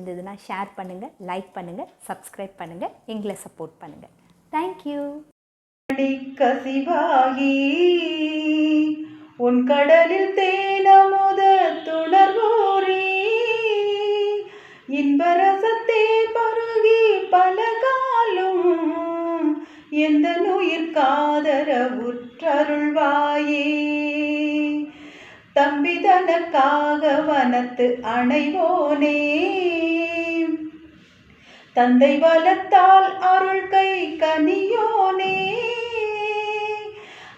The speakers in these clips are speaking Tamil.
பிடிச்சிருந்ததுன்னா ஷேர் பண்ணுங்கள், லைக் பண்ணுங்கள், சப்ஸ்கிரைப் பண்ணுங்கள், எங்களை சப்போர்ட் பண்ணுங்கள். தேங்க்யூ. கசிவாகி உன் கடலில் தேனமுத துணர்வோரே இன்பரசத்தே பருகி பல காலும் எந்த நுயிர்காதரவுற்றருள்வாயே. தம்பிதனக்காக வனத்து அணைவோனே தந்தை வலத்தால் அருள் கை கனியோனே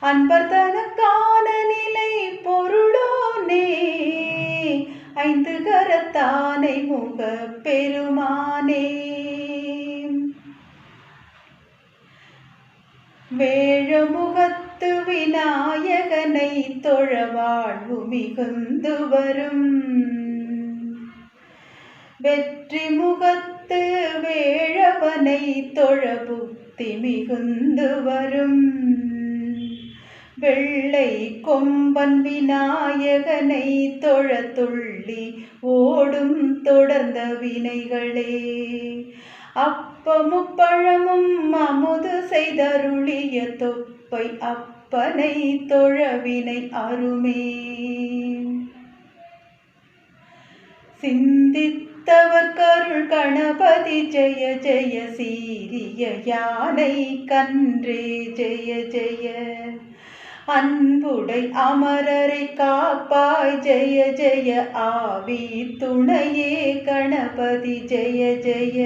அன்பர் தனக்கான நிலை பொருளோனே ஐந்து கரத்தானை முக பெருமானே. வேழமுகத்து விநாயகனை தொழ வாழ்வு மிகுந்து வரும் வெற்றி முகத்து வேழவனை தொழ புக்தி மிகுந்து வரும் வெள்ளை கொம்பன் விநாயகனை தொழ துள்ளி ஓடும் தொடர்ந்த வினைகளே. அப்பமும் பழமும் அமுது செய்தருளிய தொப்பை அப்பனை தொழவினை அருமே. சிந்தித்தவர் கருள் கணபதி ஜெய ஜெய சீரிய யானை கன்றே ஜெய ஜெய அன்புடை அமரரை காப்பாய் ஜெய ஜெய ஆவி துணையே கணபதி ஜெய ஜெய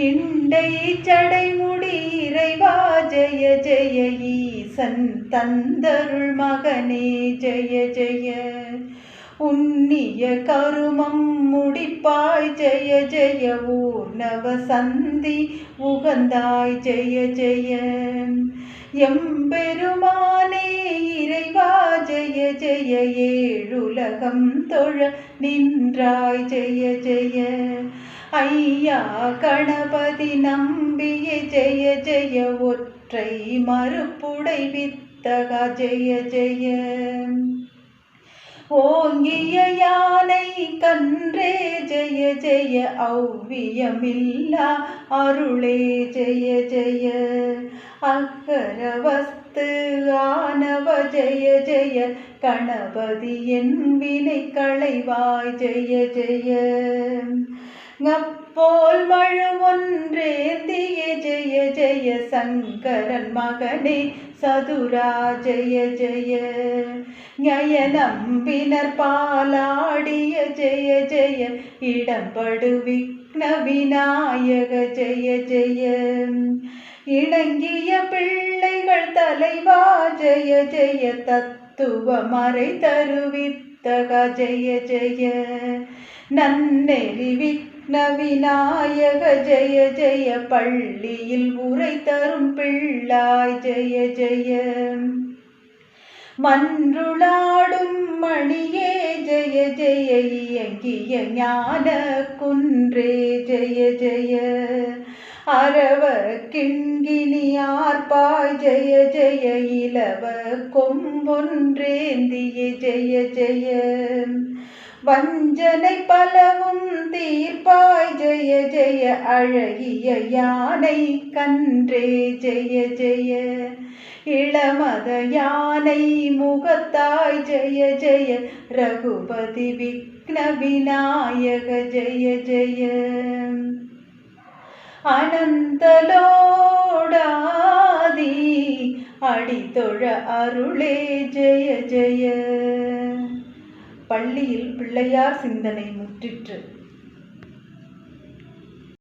இண்டை ஜடைமுடி இறைவா ஜெய ஜெய ஈசன் தந்தருள் மகனே ஜெய ஜெய உன்னிய கருமம் முடிப்பாய் ஜெய ஜெய ஊர்ணவ சந்தி உகந்தாய் ஜெய ஜெய எம்பெருமானே இறைவா ஜெய ஜெய ஏழுலகம் தொழ நின்றாய் ஜெய ஜெய ஐயா கணபதி நம்பிய ஜெய ஜெய ஒற்றை மறுப்புடை வித்தகா ஜெய ஜெய ஓங்கிய யானை கன்றே ஜெய ஜெய ஔவியமில்லா அருளே ஜெய ஜெய அக்கரவஸ்து ஆனவ ஜெய ஜெய கணபதி என் வினை களைவாய் ஜெய ஜெய அப்போல் மழு ஒன்றேந்திய ஜெய ஜெய சங்கரன் மகனே சதுரா ஜெய ஜெய ஞயனம்பினர் பாலாடிய ஜெய ஜெய இடம்படு விக்ன விநாயக ஜெய ஜெய இணங்கிய பிள்ளைகள் தலைவா ஜெய ஜெய தத்துவ மறை தருவித்தக ஜெய ஜெய நன்னெறி விக்ன விநாயக ஜெய ஜெய பள்ளியில் உரை தரும் பிள்ளாய் ஜெய ஜெய மன்றுளாடும் மணியே ஜெய ஜெய இயங்கிய ஞான குன்றே ஜெய ஜெய அரவ கிண்கிணியார்பாய் ஜெய ஜெய இலவ கொம்பொன்றேந்திய ஜெய ஜெய வஞ்சனை பலவும் தீர்ப்பாய் ஜெய ஜெய அழகிய யானை கன்றே ஜெய ஜெய இளமத யானை முகத்தாய் ஜெய ஜெய ரகுபதி விக்ன விநாயக ஜெய ஜெய அனந்தலோடாதி அடித்தொழ அருளே ஜெய ஜெய. பள்ளியில் பிள்ளையார் சிந்தனை முற்றிற்று.